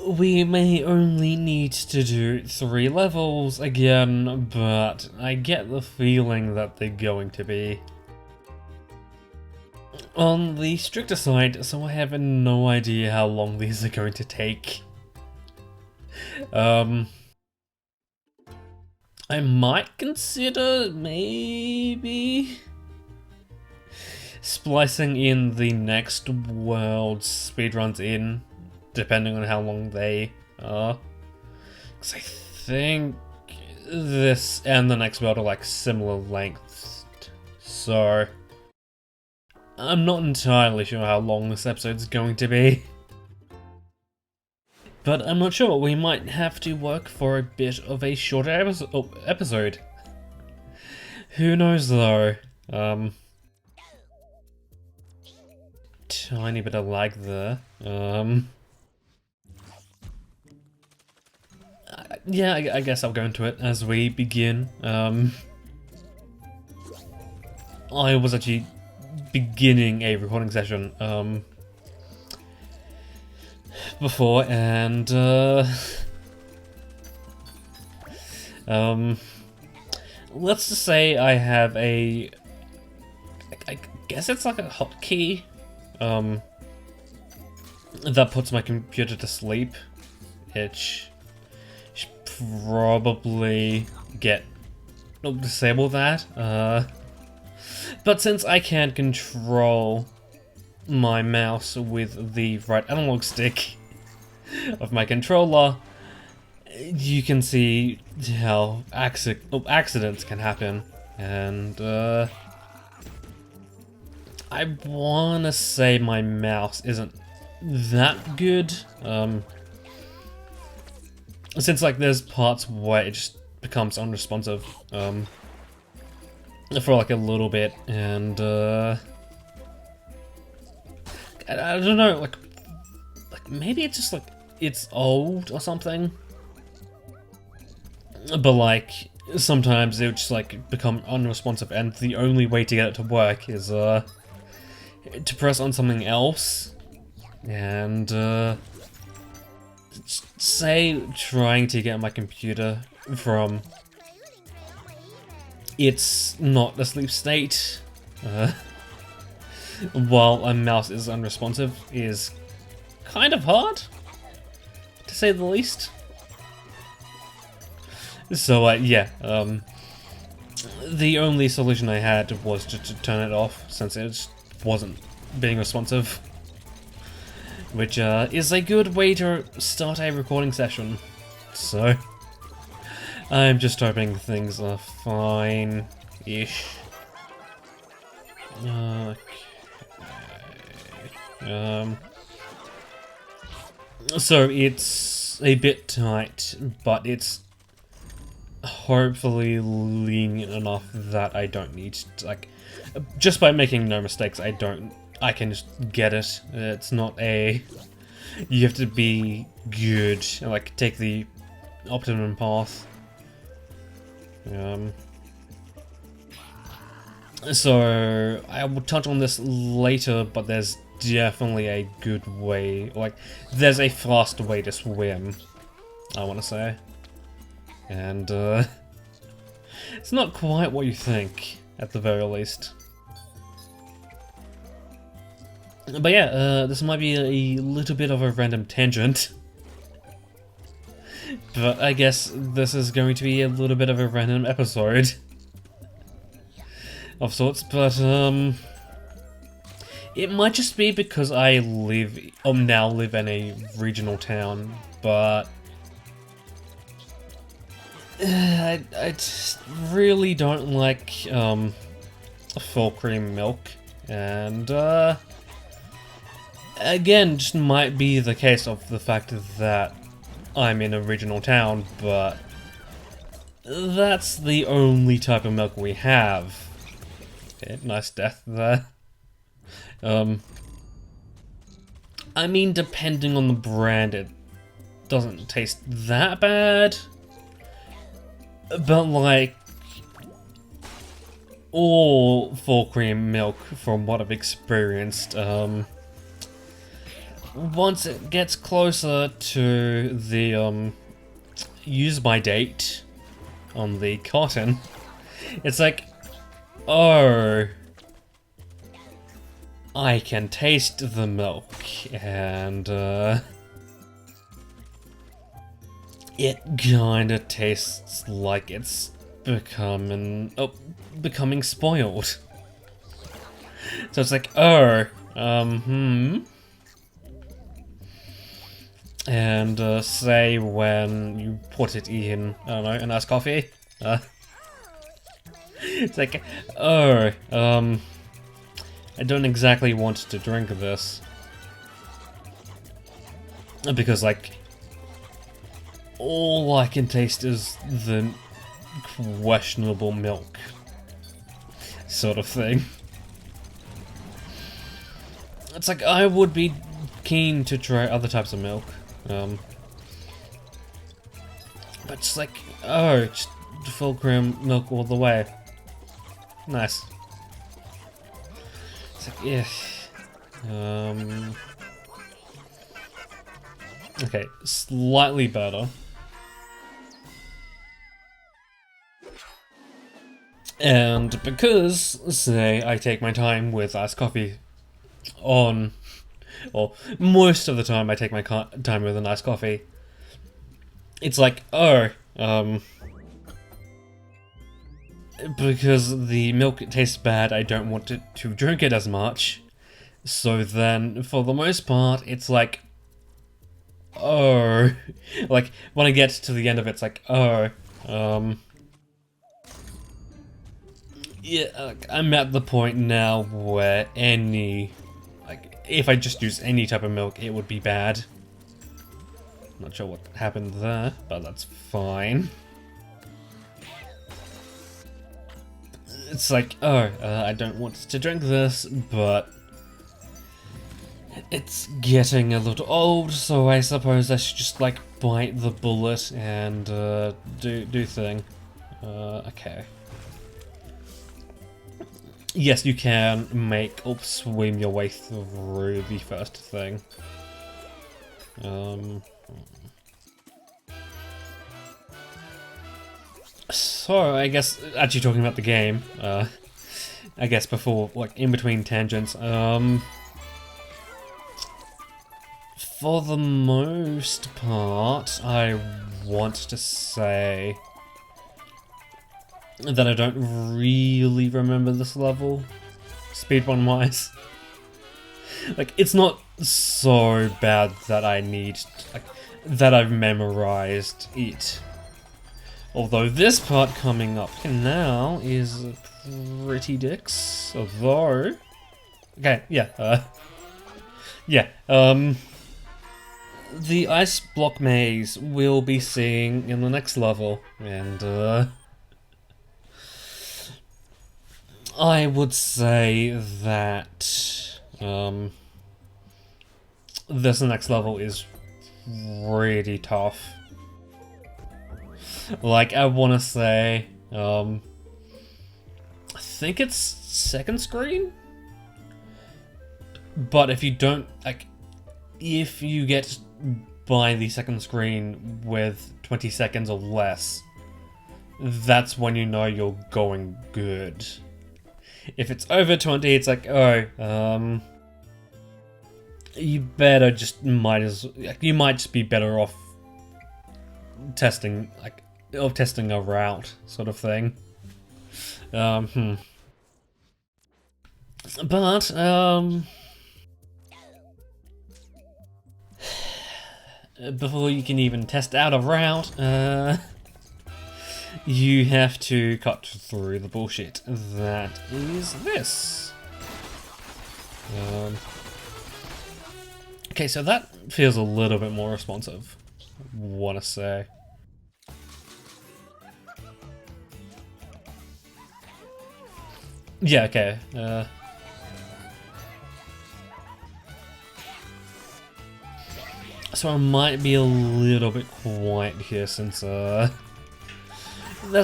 we may only need to do 3 levels again, but I get the feeling that they're going to be on the stricter side, so I have no idea how long these are going to take. I might consider maybe splicing in the next world's speedruns in, depending on how long they are. Because I think this and the next world are like similar lengths, so I'm not entirely sure how long this episode's going to be. But I'm not sure, we might have to work for a bit of a shorter episode. Who knows though? Tiny bit of lag there. Yeah, I guess I'll go into it as we begin. I was actually beginning a recording session, before, and let's just say I have a, I guess it's like a hotkey, that puts my computer to sleep. It should probably disable that, but since I can't control my mouse with the right analog stick of my controller, you can see how accidents can happen, and I wanna say my mouse isn't that good, since like there's parts where it just becomes unresponsive for like a little bit, and I don't know, like maybe it's just like it's old or something, but like sometimes it would just like become unresponsive, and the only way to get it to work is to press on something else, and say trying to get my computer from its not asleep state while a mouse is unresponsive is kind of hard, to say the least. So yeah, the only solution I had was to turn it off, since it just wasn't being responsive, which is a good way to start a recording session. So I'm just hoping things are fine-ish. Okay. So it's a bit tight, but it's hopefully lenient enough that I don't need to, like, just by making no mistakes, I can just get it. It's not a, you have to be good and like take the optimum path. So I will touch on this later, but there's definitely a good way, like there's a fast way to swim, I want to say, and it's not quite what you think, at the very least. But yeah, this might be a little bit of a random tangent, but I guess this is going to be a little bit of a random episode of sorts, but it might just be because I now live in a regional town, but I just really don't like full cream milk, and again, just might be the case of the fact that I'm in a regional town, but that's the only type of milk we have. Okay, nice death there. I mean, depending on the brand, it doesn't taste that bad, but like all full cream milk, from what I've experienced, once it gets closer to the use by date on the carton, it's like, oh, I can taste the milk, and it kinda tastes like it's becoming spoiled. So it's like, oh, And say when you put it in, I don't know, an iced coffee, it's like, oh, I don't exactly want to drink this. Because, like, all I can taste is the questionable milk sort of thing. It's like, I would be keen to try other types of milk. But it's like, oh, just full cream milk all the way. Nice. It's like, yeah. Okay, slightly better. And because, say, I take my time with iced coffee on, or most of the time I take my time with a nice coffee, it's like, oh, because the milk tastes bad, I don't want to drink it as much. So then, for the most part, it's like, oh, like, when I get to the end of it, it's like, oh, yeah, I'm at the point now where if I just use any type of milk, it would be bad. Not sure what happened there, but that's fine. It's like, oh, I don't want to drink this, but it's getting a little old, so I suppose I should just, like, bite the bullet and do thing. Okay. Yes, you can swim your way through the first thing. So, I guess, actually talking about the game, I guess before, like, in between tangents, for the most part, I want to say that I don't really remember this level, speedrun-wise. Like, it's not so bad that I need, like, that I've memorized it. Although this part coming up now is pretty dicks, although... Okay, yeah, the ice block maze we'll be seeing in the next level, and, I would say that this next level is really tough. Like, I want to say, I think it's second screen? But if you don't, like, if you get by the second screen with 20 seconds or less, that's when you know you're going good. If it's over 20, it's like, oh, you better just you might just be better off testing, testing a route, sort of thing. But, before you can even test out a route, you have to cut through the bullshit. That is this. Okay, so that feels a little bit more responsive, I wanna say. Yeah, okay. So I might be a little bit quiet here since there's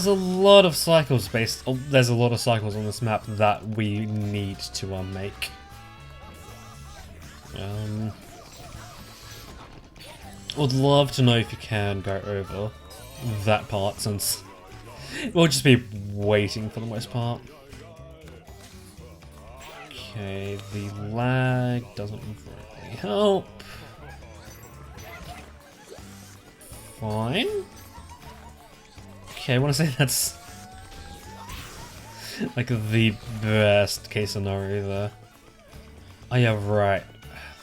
a lot of cycles there's a lot of cycles on this map that we need to make. Would love to know if you can go over that part, since we'll just be waiting for the most part. Okay, the lag doesn't really help. Fine. Okay, I want to say that's like the best case scenario there. Oh yeah, right.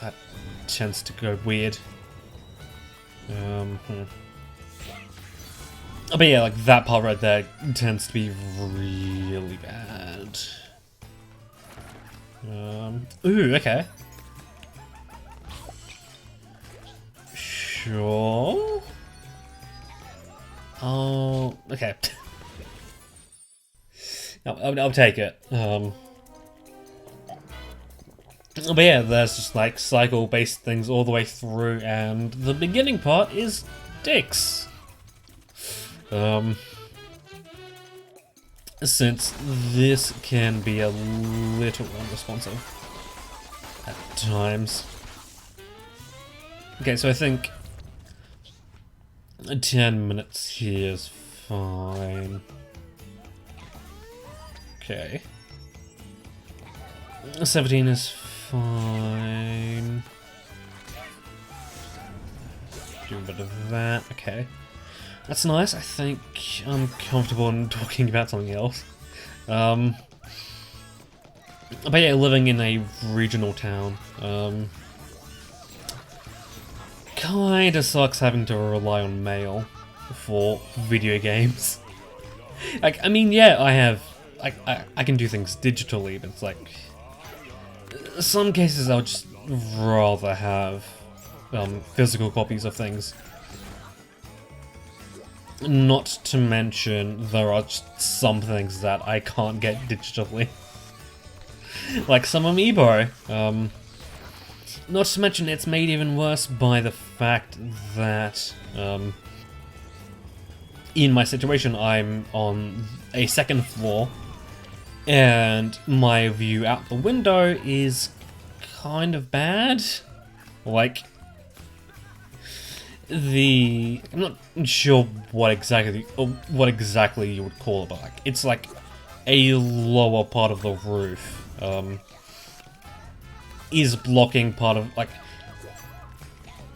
That tends to go weird. But yeah, like that part right there tends to be really bad. Ooh, okay. Sure. Oh, okay. I'll take it. But yeah, there's just like cycle-based things all the way through, and the beginning part is dicks. Since this can be a little unresponsive at times. Okay, so I think 10 minutes here is fine. Okay. 17 is fine. Do a bit of that, okay. That's nice, I think I'm comfortable in talking about something else. But yeah, living in a regional town, kinda sucks having to rely on mail for video games. Like, I mean, yeah, I can do things digitally, but it's like, some cases I'll just rather have physical copies of things. Not to mention, there are just some things that I can't get digitally. Like some Amiibo. Not to mention, it's made even worse by the fact that, in my situation, I'm on a second floor, and my view out the window is kind of bad. Like, I'm not sure what exactly you would call it, but like, it's like a lower part of the roof, is blocking part of, like,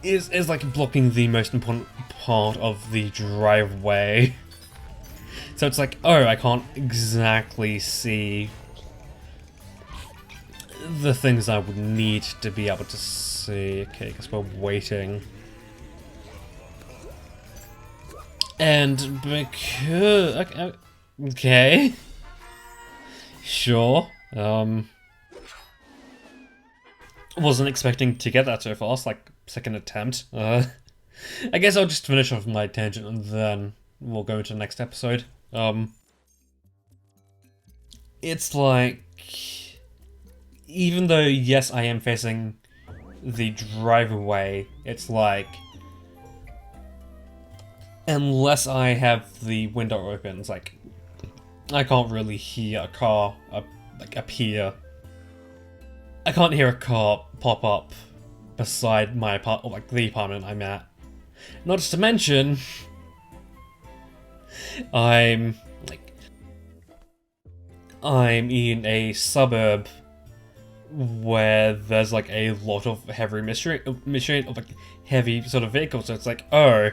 is like blocking the most important part of the driveway. So it's like, oh, I can't exactly see the things I would need to be able to see. Okay, because we're waiting. And because... okay. Sure. Wasn't expecting to get that so fast, like, second attempt. I guess I'll just finish off my tangent and then we'll go into the next episode. It's like... even though, yes, I am facing the driveway, it's like... unless I have the window open, it's like, I can't really hear a car like appear. I can't hear a car pop up beside my apartment, or like the apartment I'm at. Not to mention, I'm in a suburb where there's like a lot of heavy machinery of like heavy sort of vehicles. So it's like, oh.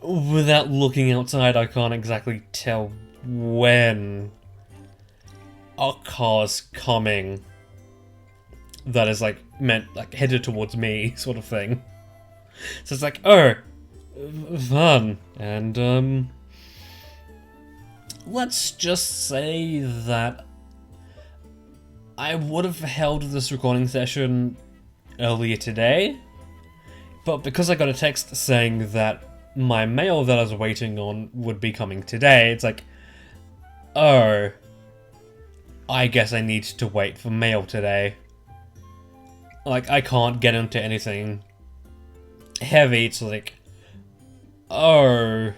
Without looking outside, I can't exactly tell when a car's coming that is like headed towards me, sort of thing. So it's like, oh, fun. And let's just say that I would have held this recording session earlier today, but because I got a text saying that my mail that I was waiting on would be coming today, it's like, oh, I guess I need to wait for mail today. Like, I can't get into anything heavy. It's like, oh,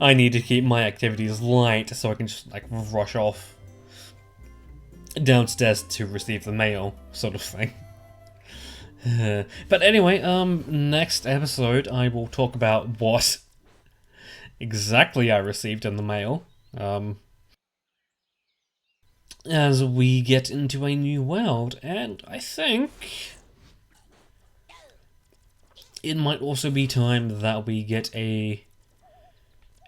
I need to keep my activities light so I can just like rush off downstairs to receive the mail, sort of thing. But anyway, next episode I will talk about what exactly I received in the mail. As we get into a new world, and I think it might also be time that we get a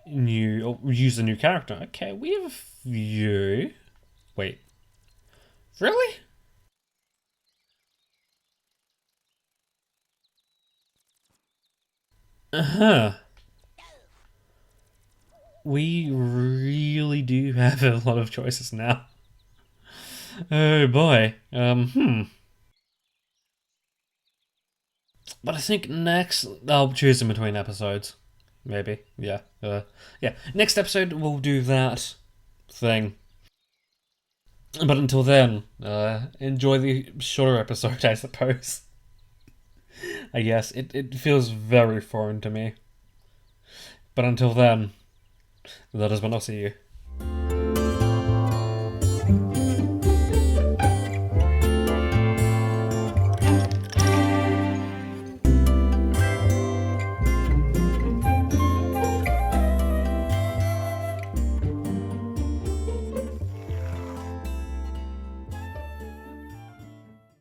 new, or use a new character. Okay, we have a few. Wait, really? Uh-huh. We really do have a lot of choices now. Oh boy. But I think next I'll choose in between episodes. Maybe. Yeah. Yeah. Next episode we'll do that thing. But until then, enjoy the shorter episode, I suppose. I guess it feels very foreign to me. But until then, that is when I'll see you.